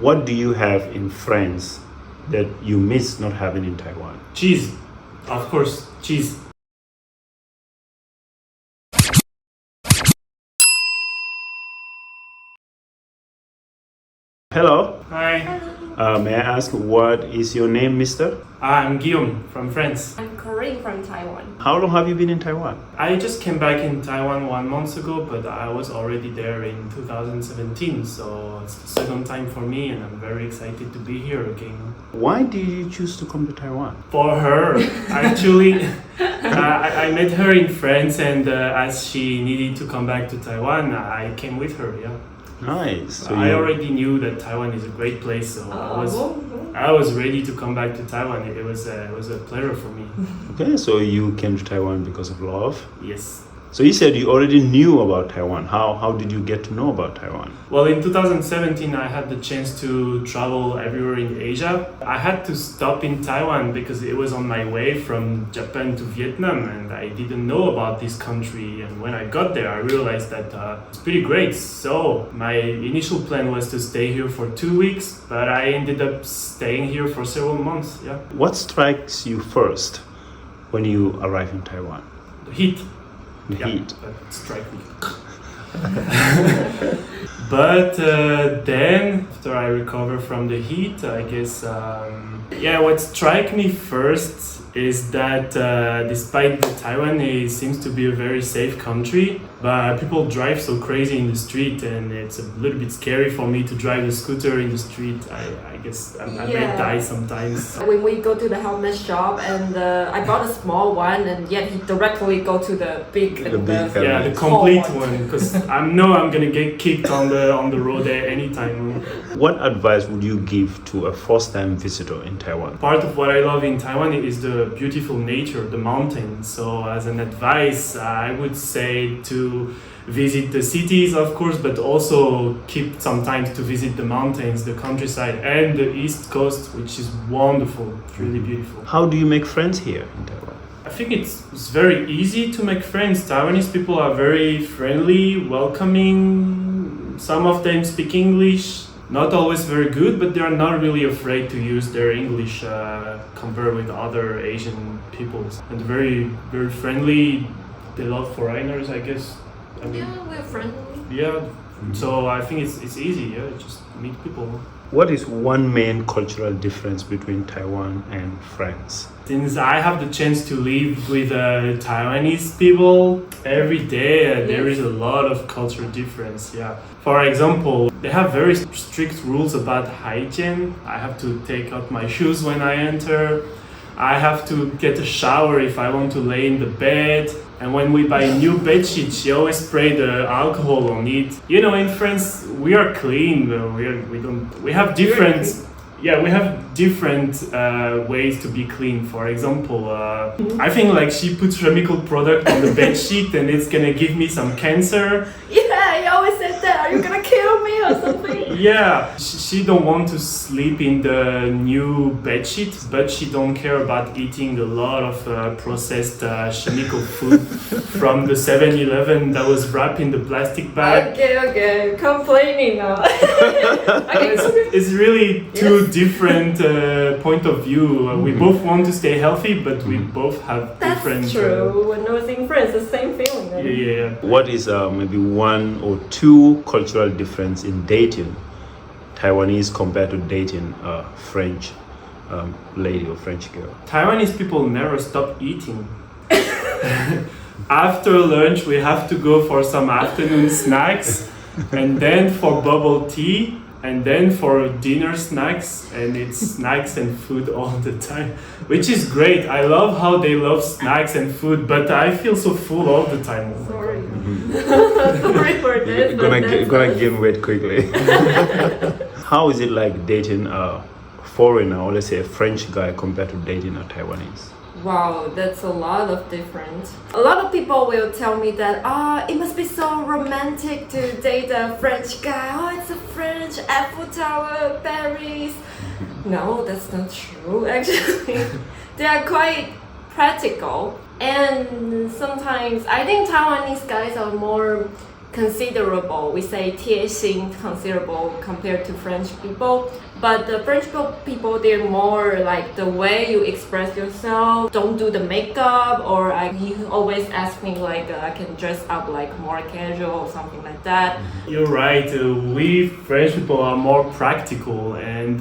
What do you have in France that you miss not having in Taiwan? Cheese, of course, cheese. Hello. Hi, May I ask what is your name, Mister? I'm Guillaume from France. I'm Corinne from Taiwan. How long have you been in Taiwan? I just came back in Taiwan 1 month ago, but I was already there in 2017, so it's the second time for me, and I'm very excited to be here again. Why did you choose to come to Taiwan? For her, actually, I met her in France, and as she needed to come back to Taiwan, I came with her. Yeah. Nice. So I you- already knew that Taiwan is a great place, so I was ready to come back to Taiwan. It was a pleasure for me. Okay, so you came to Taiwan because of love. Yes. So you said you already knew about Taiwan. How did you get to know about Taiwan? Well, in 2017, I had the chance to travel everywhere in Asia. I had to stop in Taiwan because it was on my way from Japan to Vietnam, and I didn't know about this country. And when I got there, I realized that it's pretty great. So my initial plan was to stay here for 2 weeks, but I ended up staying here for several months. Yeah, What strikes you first when you arrive in Taiwan? the heat. The Yeah, heat. that strike me. But then, after I recover from the heat, I guess, what struck me first is that despite that Taiwan seems to be a very safe country, but people drive so crazy in the street, and it's a little bit scary for me to drive a scooter in the street. I guess I may Yeah. die sometimes. When we go to the helmet shop and I bought a small one and yet he directly go to the big The big Yeah, the helmet. complete Tall one, because I'm gonna get kicked on the road at any time. What advice would you give to a first-time visitor in Taiwan? Part of what I love in Taiwan is the beautiful nature, the mountains. So as an advice, I would say to visit the cities, of course, but also keep some time to visit the mountains, the countryside, and the East Coast, which is wonderful. It's really beautiful. How do you make friends here in Taiwan? I think it's very easy to make friends. Taiwanese people are very friendly, welcoming. Some of them speak English. Not always very good, but they are not really afraid to use their English compared with other Asian peoples. And very, very friendly. They love foreigners, I guess. I mean, Yeah, we're friendly. yeah. So I think it's easy. Yeah, just meet people. What is one main cultural difference between Taiwan and France? Since I have the chance to live with Taiwanese people every day, there is a lot of cultural difference. Yeah. For example, they have very strict rules about hygiene. I have to take out my shoes when I enter. I have to get a shower if I want to lay in the bed. And when we buy new bed sheets, she always spray the alcohol on it. You know, in France, we are clean. We have different. Yeah, we have different ways to be clean. For example, I think like she puts chemical product on the bed sheet and it's gonna give me some cancer. Yeah, he always said that. Are you gonna kill me or something? Yeah, she don't want to sleep in the new bed sheet, but she don't care about eating a lot of processed chemical food from the 7-Eleven that was wrapped in the plastic bag. Okay, complaining now. It's really two different point of view. We both want to stay healthy, but we both have different. That's true. When I was in France, the same feeling. Yeah. What is maybe one or two cultural difference in dating Taiwanese compared to dating a French lady or French girl? Taiwanese people never stop eating. After lunch, we have to go for some afternoon snacks, and then for bubble tea, and then for dinner snacks, and it's snacks and food all the time, which is great. I love how they love snacks and food, but I feel so full all the time. Sorry. Sorry for this. but that's Gonna us. gain weight quickly. How is it like dating a foreigner, or let's say a French guy, compared to dating a Taiwanese? Wow, that's a lot of difference. A lot of people will tell me that it must be so romantic to date a French guy. Oh, it's a French Eiffel Tower, Paris. No, that's not true. Actually, they are quite practical, and sometimes I think Taiwanese guys are more considerable. We say 贴心, considerable compared to French people. But the French people, they're more like the way you express yourself. Don't do the makeup, or you always ask me like I can dress up like more casual or something like that. You're right. We French people are more practical, and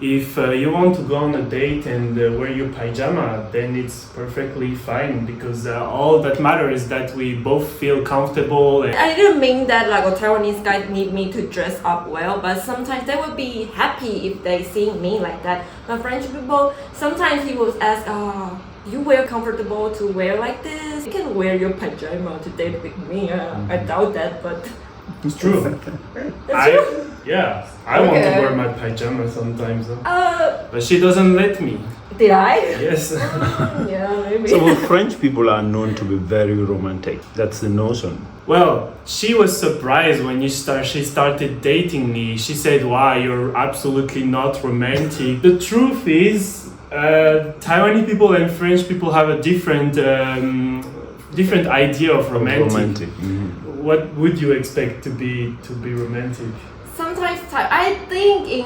if you want to go on a date and wear your pajama, then it's perfectly fine, because all that matters is that we both feel comfortable. And I didn't mean that like a Taiwanese guy need me to dress up well, but sometimes they would be happy if they see me like that. But French people, sometimes he will ask, you wear comfortable to wear like this? You can wear your pajama to date with me. I doubt that, but it's true. that's true. I want to Okay. wear my pajama sometimes, but she doesn't let me. Did I? Yes. Yeah, maybe. So French people are known to be very romantic. That's the notion. Well, she was surprised when she started dating me. She said, "Wow, you're absolutely not romantic." The truth is, Taiwanese people and French people have a different idea of romantic. Mhm. What would you expect to be romantic? Sometimes I think in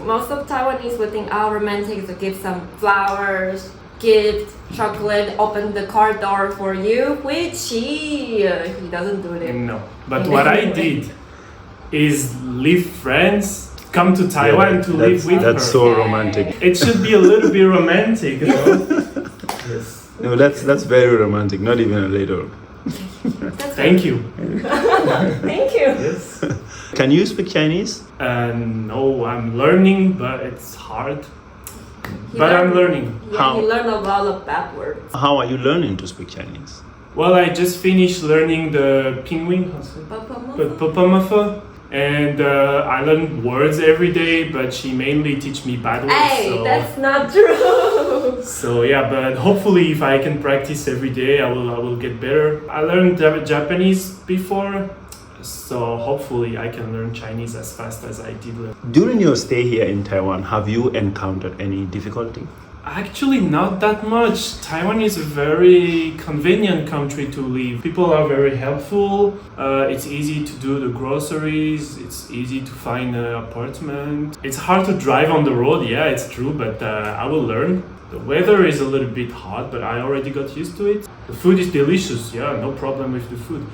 most of Taiwanese would think romantic is to give some flowers, gift, chocolate, open the car door for you, which he doesn't do that. No. But what I did is leave France, come to Taiwan to live with her. That's so romantic. It should be a little bit romantic, you know? Yes. No, that's very romantic. Not even a little. That's Thank you. Thank you. Yes. Can you speak Chinese? No, I'm learning, but it's hard. But I'm learning. Yeah, How? he learned a lot of bad words. How are you learning to speak Chinese? Well, I just finished learning the pinyin, Papamafa, and I learn words every day, but she mainly teach me bad words. Hey, that's not true. So yeah, but hopefully if I can practice every day, I will get better. I learned Japanese before, so hopefully I can learn Chinese as fast as I did learn. During your stay here in Taiwan, have you encountered any difficulty? Actually, not that much. Taiwan is a very convenient country to live. People are very helpful. It's easy to do the groceries. It's easy to find an apartment. It's hard to drive on the road, yeah, it's true, but I will learn. The weather is a little bit hot, but I already got used to it. The food is delicious, yeah, no problem with the food.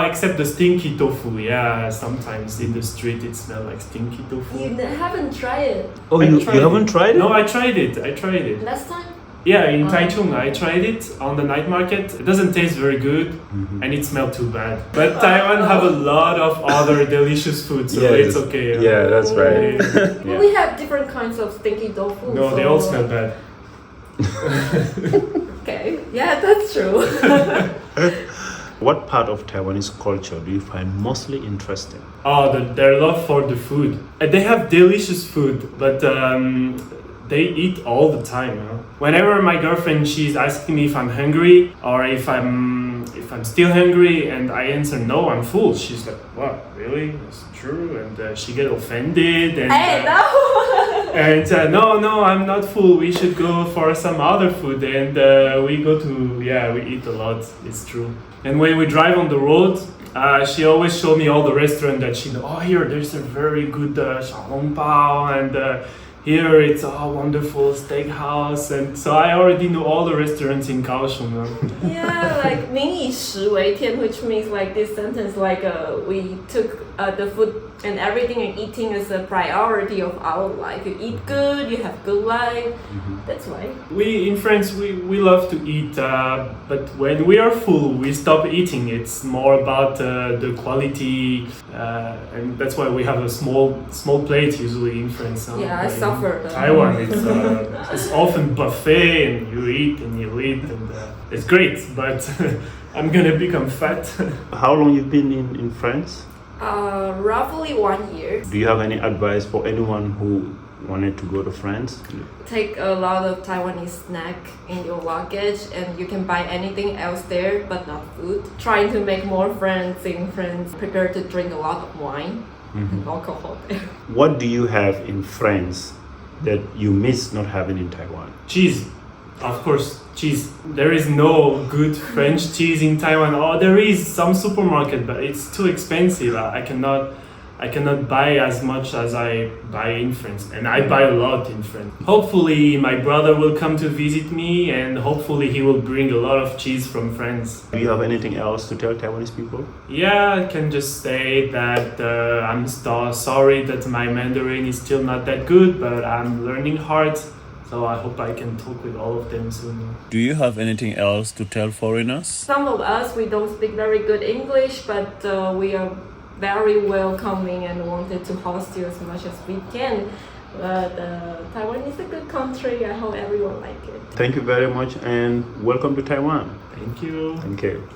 Except the stinky tofu, yeah, sometimes in the street it smells like stinky tofu. You haven't tried it. Oh, I you tried haven't tried it? No, I tried it. Last time? Yeah, in Taichung, I tried it on the night market. It doesn't taste very good, and it smelled too bad. But Taiwan have a lot of other delicious food, so Yes. it's okay. Yeah, that's right. Yeah. We have different kinds of stinky tofu. No, they so- all smell bad. Okay, yeah, that's true. What part of Taiwanese culture do you find mostly interesting? Their love for the food. They have delicious food, but they eat all the time. You know? Whenever my girlfriend, she's asking me if I'm hungry or if I'm still hungry, and I answer no, I'm full. She's like, "What? Really? That's true?" And she get offended. And, Hey, no! And no, I'm not full. We should go for some other food. And we eat a lot. It's true. And when we drive on the road, she always show me all the restaurants that she know. Oh, here there's a very good xiaolongbao, and here it's a wonderful steakhouse. And so I already know all the restaurants in Kaohsiung. Yeah, like 民以食为天, which means like this sentence, like we took the food and everything, and eating is a priority of our life. You eat good, you have good life. That's why. We in France we love to eat, but when we are full, we stop eating. It's more about the quality, and that's why we have a small plate usually in France. Yeah, I But in suffered. Taiwan, it's often buffet, and you eat, and it's great. But I'm gonna become fat. How long you've been in France? Roughly 1 year. Do you have any advice for anyone who wanted to go to France? Take a lot of Taiwanese snack in your luggage, and you can buy anything else there, but not food. Trying to make more friends in France. Prepare to drink a lot of wine and alcohol there. What do you have in France that you miss not having in Taiwan? Cheese. Of course, cheese. There is no good French cheese in Taiwan. Oh, there is some supermarket, but it's too expensive. I cannot buy as much as I buy in France, and I buy a lot in France. Hopefully, my brother will come to visit me, and hopefully, he will bring a lot of cheese from France. Do you have anything else to tell Taiwanese people? Yeah, I can just say that I'm sorry that my Mandarin is still not that good, but I'm learning hard. So I hope I can talk with all of them soon. Do you have anything else to tell foreigners? Some of us, we don't speak very good English, but we are very welcoming and wanted to host you as much as we can. But Taiwan is a good country. I hope everyone like it. Thank you very much and welcome to Taiwan. Thank you. Thank you.